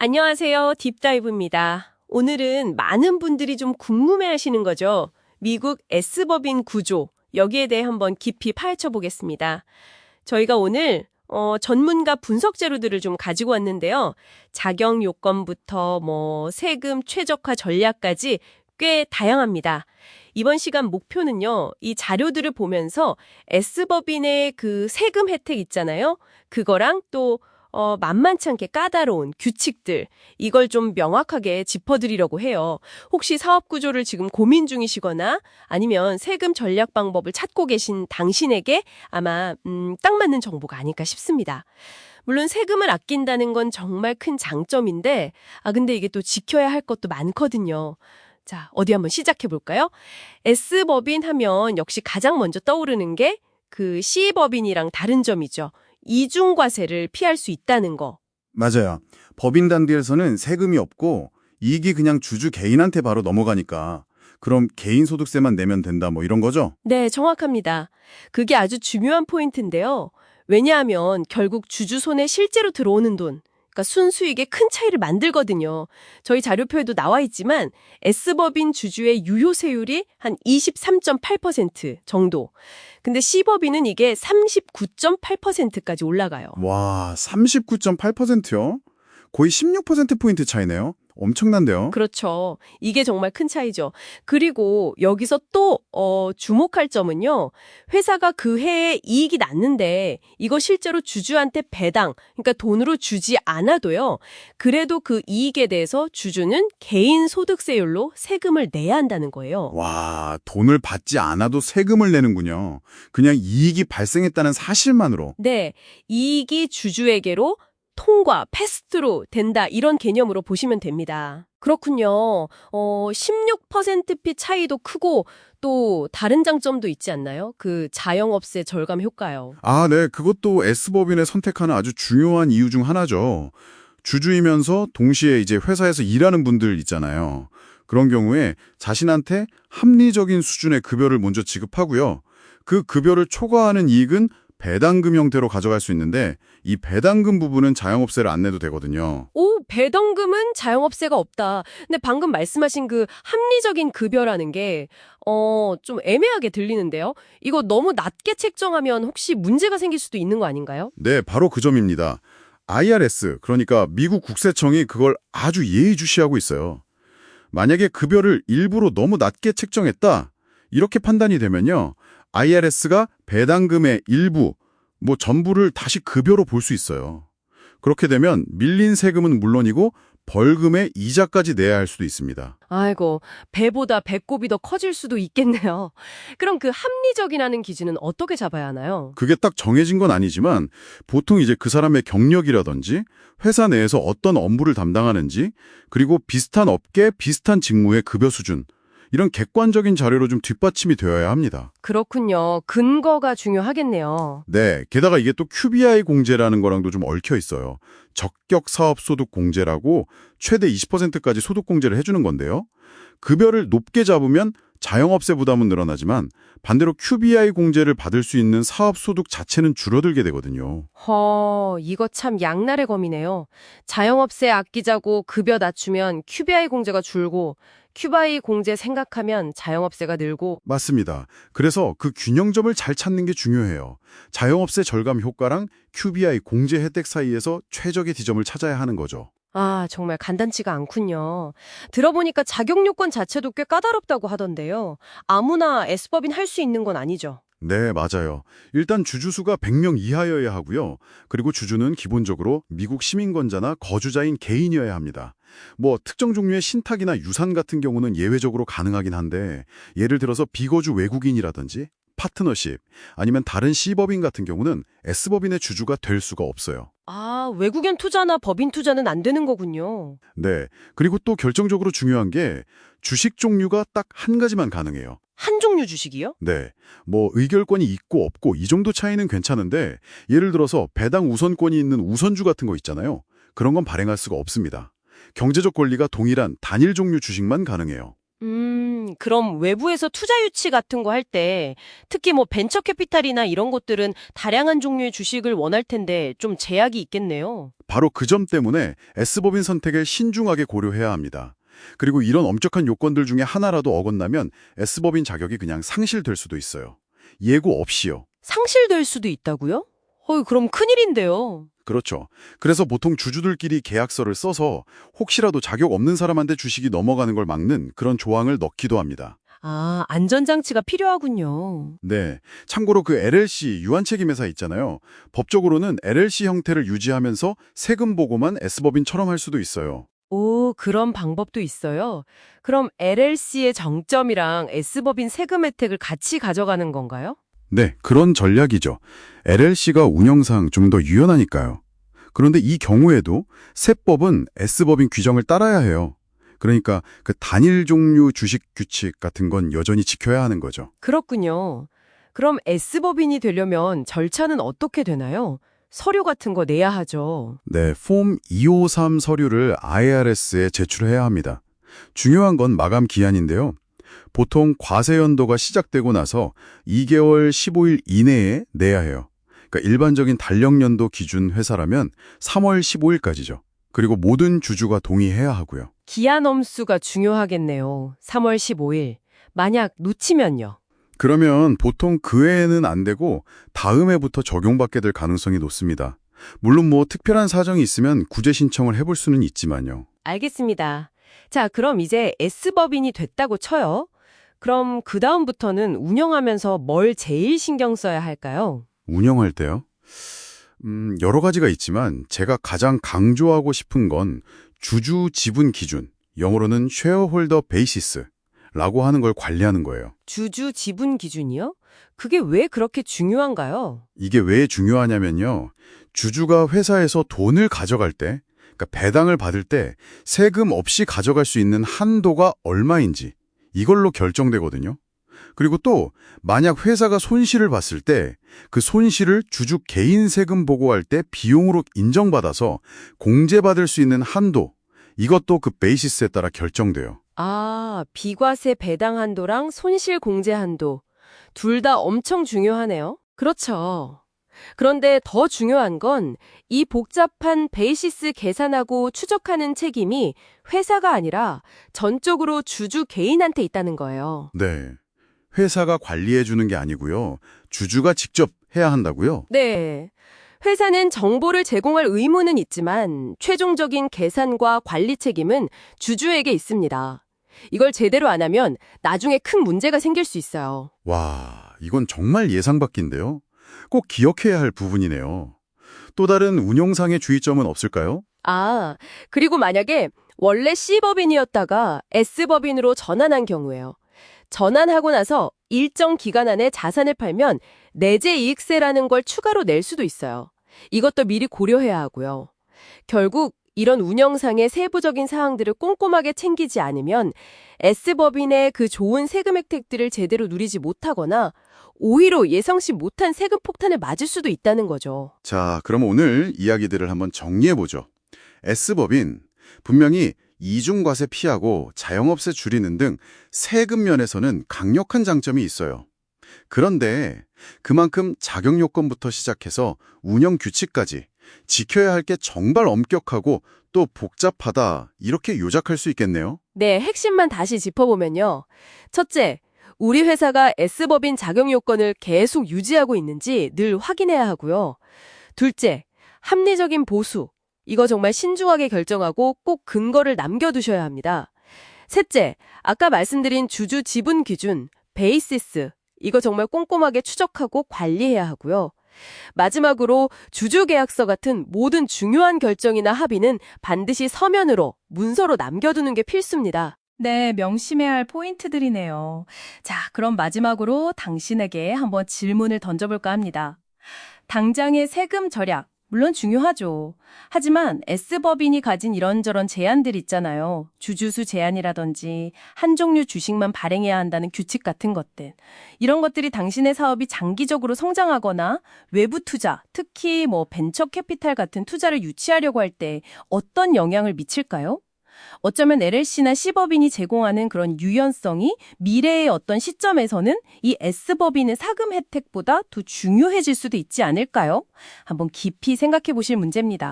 안녕하세요. 딥다이브입니다. 오늘은 많은 분들이 좀 궁금해하시는 거죠. 미국 S법인 구조, 여기에 대해 한번 깊이 파헤쳐 보겠습니다. 저희가 오늘 전문가 분석 자료들을 좀 가지고 왔는데요. 자격 요건부터 세금 최적화 전략까지 꽤 다양합니다. 이번 시간 목표는요, 이 자료들을 보면서 S법인의 그 세금 혜택 있잖아요. 그거랑 또 만만치 않게 까다로운 규칙들, 이걸 좀 명확하게 짚어드리려고 해요. 혹시 사업 구조를 지금 고민 중이시거나 아니면 세금 전략 방법을 찾고 계신 당신에게 아마 딱 맞는 정보가 아닐까 싶습니다. 물론 세금을 아낀다는 건 정말 큰 장점인데, 근데 이게 또 지켜야 할 것도 많거든요. 자, 어디 한번 시작해 볼까요? S법인 하면 역시 가장 먼저 떠오르는 게 그 C법인이랑 다른 점이죠. 이중과세를 피할 수 있다는 거. 맞아요. 법인 단계에서는 세금이 없고 이익이 그냥 주주 개인한테 바로 넘어가니까 그럼 개인 소득세만 내면 된다 이런 거죠? 네, 정확합니다. 그게 아주 중요한 포인트인데요. 왜냐하면 결국 주주 손에 실제로 들어오는 돈, 그러니까 순수익에 큰 차이를 만들거든요. 저희 자료표에도 나와 있지만 S법인 주주의 유효세율이 한 23.8% 정도. 근데 C법인은 이게 39.8%까지 올라가요. 와, 39.8%요? 거의 16%포인트 차이네요. 엄청난데요? 그렇죠. 이게 정말 큰 차이죠. 그리고 여기서 또 주목할 점은요. 회사가 그 해에 이익이 났는데 이거 실제로 주주한테 배당, 그러니까 돈으로 주지 않아도요. 그래도 그 이익에 대해서 주주는 개인 소득세율로 세금을 내야 한다는 거예요. 와, 돈을 받지 않아도 세금을 내는군요. 그냥 이익이 발생했다는 사실만으로. 네, 이익이 주주에게로 통과, 패스트로 된다 이런 개념으로 보시면 됩니다. 그렇군요. 16%피 차이도 크고 또 다른 장점도 있지 않나요? 그 자영업세 절감 효과요. 아, 네. 그것도 S법인의 선택하는 아주 중요한 이유 중 하나죠. 주주이면서 동시에 이제 회사에서 일하는 분들 있잖아요. 그런 경우에 자신한테 합리적인 수준의 급여를 먼저 지급하고요. 그 급여를 초과하는 이익은 배당금 형태로 가져갈 수 있는데 이 배당금 부분은 자영업세를 안 내도 되거든요. 오, 배당금은 자영업세가 없다. 근데 방금 말씀하신 그 합리적인 급여라는 게, 좀 애매하게 들리는데요? 이거 너무 낮게 책정하면 혹시 문제가 생길 수도 있는 거 아닌가요? 네, 바로 그 점입니다. IRS, 그러니까 미국 국세청이 그걸 아주 예의주시하고 있어요. 만약에 급여를 일부러 너무 낮게 책정했다, 이렇게 판단이 되면요. IRS가 배당금의 일부, 전부를 다시 급여로 볼 수 있어요. 그렇게 되면 밀린 세금은 물론이고 벌금의 이자까지 내야 할 수도 있습니다. 아이고, 배보다 배꼽이 더 커질 수도 있겠네요. 그럼 그 합리적이라는 기준은 어떻게 잡아야 하나요? 그게 딱 정해진 건 아니지만 보통 이제 그 사람의 경력이라든지 회사 내에서 어떤 업무를 담당하는지 그리고 비슷한 업계, 비슷한 직무의 급여 수준 이런 객관적인 자료로 좀 뒷받침이 되어야 합니다. 그렇군요. 근거가 중요하겠네요. 네, 게다가 이게 또 QBI 공제라는 거랑도 좀 얽혀 있어요. 적격 사업 소득 공제라고 최대 20%까지 소득 공제를 해주는 건데요. 급여를 높게 잡으면 자영업세 부담은 늘어나지만 반대로 QBI 공제를 받을 수 있는 사업 소득 자체는 줄어들게 되거든요. 이거 참 양날의 검이네요. 자영업세 아끼자고 급여 낮추면 QBI 공제가 줄고 QBI 공제 생각하면 자영업세가 늘고. 맞습니다. 그래서 그 균형점을 잘 찾는 게 중요해요. 자영업세 절감 효과랑 QBI 공제 혜택 사이에서 최적의 지점을 찾아야 하는 거죠. 정말 간단치가 않군요. 들어보니까 자격 요건 자체도 꽤 까다롭다고 하던데요. 아무나 S법인 할 수 있는 건 아니죠. 네, 맞아요. 일단 주주 수가 100명 이하여야 하고요. 그리고 주주는 기본적으로 미국 시민권자나 거주자인 개인이어야 합니다. 특정 종류의 신탁이나 유산 같은 경우는 예외적으로 가능하긴 한데 예를 들어서 비거주 외국인이라든지 파트너십 아니면 다른 C법인 같은 경우는 S법인의 주주가 될 수가 없어요. 외국인 투자나 법인 투자는 안 되는 거군요. 네, 그리고 또 결정적으로 중요한 게 주식 종류가 딱 한 가지만 가능해요. 한 종류 주식이요? 네, 의결권이 있고 없고 이 정도 차이는 괜찮은데 예를 들어서 배당 우선권이 있는 우선주 같은 거 있잖아요. 그런 건 발행할 수가 없습니다. 경제적 권리가 동일한 단일 종류 주식만 가능해요. 그럼 외부에서 투자 유치 같은 거 할 때 특히 뭐 벤처 캐피탈이나 이런 곳들은 다량한 종류의 주식을 원할 텐데 좀 제약이 있겠네요. 바로 그 점 때문에 S법인 선택을 신중하게 고려해야 합니다. 그리고 이런 엄격한 요건들 중에 하나라도 어긋나면 S법인 자격이 그냥 상실될 수도 있어요. 예고 없이요. 상실될 수도 있다고요? 그럼 큰일인데요. 그렇죠. 그래서 보통 주주들끼리 계약서를 써서 혹시라도 자격 없는 사람한테 주식이 넘어가는 걸 막는 그런 조항을 넣기도 합니다. 아, 안전장치가 필요하군요. 네. 참고로 그 LLC 유한책임회사 있잖아요. 법적으로는 LLC 형태를 유지하면서 세금 보고만 S법인처럼 할 수도 있어요. 오, 그런 방법도 있어요. 그럼 LLC의 정점이랑 S법인 세금 혜택을 같이 가져가는 건가요? 네, 그런 전략이죠. LLC가 운영상 좀 더 유연하니까요. 그런데 이 경우에도 세법은 S법인 규정을 따라야 해요. 그러니까 그 단일 종류 주식 규칙 같은 건 여전히 지켜야 하는 거죠. 그렇군요. 그럼 S법인이 되려면 절차는 어떻게 되나요? 서류 같은 거 내야 하죠. 네, 폼 253 서류를 IRS에 제출해야 합니다. 중요한 건 마감 기한인데요. 보통 과세 연도가 시작되고 나서 2개월 15일 이내에 내야 해요. 그러니까 일반적인 달력연도 기준 회사라면 3월 15일까지죠. 그리고 모든 주주가 동의해야 하고요. 기한 엄수가 중요하겠네요. 3월 15일. 만약 놓치면요. 그러면 보통 그 해에는 안 되고 다음 해부터 적용받게 될 가능성이 높습니다. 물론 뭐 특별한 사정이 있으면 구제 신청을 해볼 수는 있지만요. 알겠습니다. 자, 그럼 이제 S법인이 됐다고 쳐요. 그럼 그 다음부터는 운영하면서 뭘 제일 신경 써야 할까요? 운영할 때요? 여러 가지가 있지만 제가 가장 강조하고 싶은 건 주주 지분 기준, 영어로는 쉐어홀더 베이시스라고 하는 걸 관리하는 거예요. 주주 지분 기준이요? 그게 왜 그렇게 중요한가요? 이게 왜 중요하냐면요. 주주가 회사에서 돈을 가져갈 때, 그러니까 배당을 받을 때 세금 없이 가져갈 수 있는 한도가 얼마인지 이걸로 결정되거든요. 그리고 또 만약 회사가 손실을 봤을 때 그 손실을 주주 개인 세금 보고할 때 비용으로 인정받아서 공제받을 수 있는 한도, 이것도 그 베이시스에 따라 결정돼요. 아, 비과세 배당 한도랑 손실 공제 한도. 둘 다 엄청 중요하네요. 그렇죠. 그런데 더 중요한 건 이 복잡한 베이시스 계산하고 추적하는 책임이 회사가 아니라 전적으로 주주 개인한테 있다는 거예요. 네. 회사가 관리해 주는 게 아니고요. 주주가 직접 해야 한다고요? 네. 회사는 정보를 제공할 의무는 있지만 최종적인 계산과 관리 책임은 주주에게 있습니다. 이걸 제대로 안 하면 나중에 큰 문제가 생길 수 있어요. 와, 이건 정말 예상 밖인데요. 꼭 기억해야 할 부분이네요. 또 다른 운용상의 주의점은 없을까요? 아, 그리고 만약에 원래 C법인이었다가 S법인으로 전환한 경우에요. 전환하고 나서 일정 기간 안에 자산을 팔면 내재 이익세라는 걸 추가로 낼 수도 있어요. 이것도 미리 고려해야 하고요. 결국 이런 운영상의 세부적인 사항들을 꼼꼼하게 챙기지 않으면 S법인의 그 좋은 세금 혜택들을 제대로 누리지 못하거나 오히려 예상치 못한 세금 폭탄을 맞을 수도 있다는 거죠. 자, 그럼 오늘 이야기들을 한번 정리해보죠. S법인, 분명히 이중과세 피하고 자영업세 줄이는 등 세금 면에서는 강력한 장점이 있어요. 그런데 그만큼 자격 요건부터 시작해서 운영 규칙까지 지켜야 할 게 정말 엄격하고 또 복잡하다, 이렇게 요약할 수 있겠네요. 네, 핵심만 다시 짚어보면요. 첫째, 우리 회사가 S법인 자격 요건을 계속 유지하고 있는지 늘 확인해야 하고요. 둘째, 합리적인 보수. 이거 정말 신중하게 결정하고 꼭 근거를 남겨두셔야 합니다. 셋째, 아까 말씀드린 주주 지분 기준, 베이시스. 이거 정말 꼼꼼하게 추적하고 관리해야 하고요. 마지막으로 주주계약서 같은 모든 중요한 결정이나 합의는 반드시 서면으로, 문서로 남겨두는 게 필수입니다. 네, 명심해야 할 포인트들이네요. 자, 그럼 마지막으로 당신에게 한번 질문을 던져볼까 합니다. 당장의 세금 절약, 물론 중요하죠. 하지만 S법인이 가진 이런저런 제한들 있잖아요. 주주수 제한이라든지 한 종류 주식만 발행해야 한다는 규칙 같은 것들. 이런 것들이 당신의 사업이 장기적으로 성장하거나 외부 투자, 특히 벤처 캐피탈 같은 투자를 유치하려고 할 때 어떤 영향을 미칠까요? 어쩌면 LLC나 C법인이 제공하는 그런 유연성이 미래의 어떤 시점에서는 이 S법인의 사금 혜택보다 더 중요해질 수도 있지 않을까요? 한번 깊이 생각해 보실 문제입니다.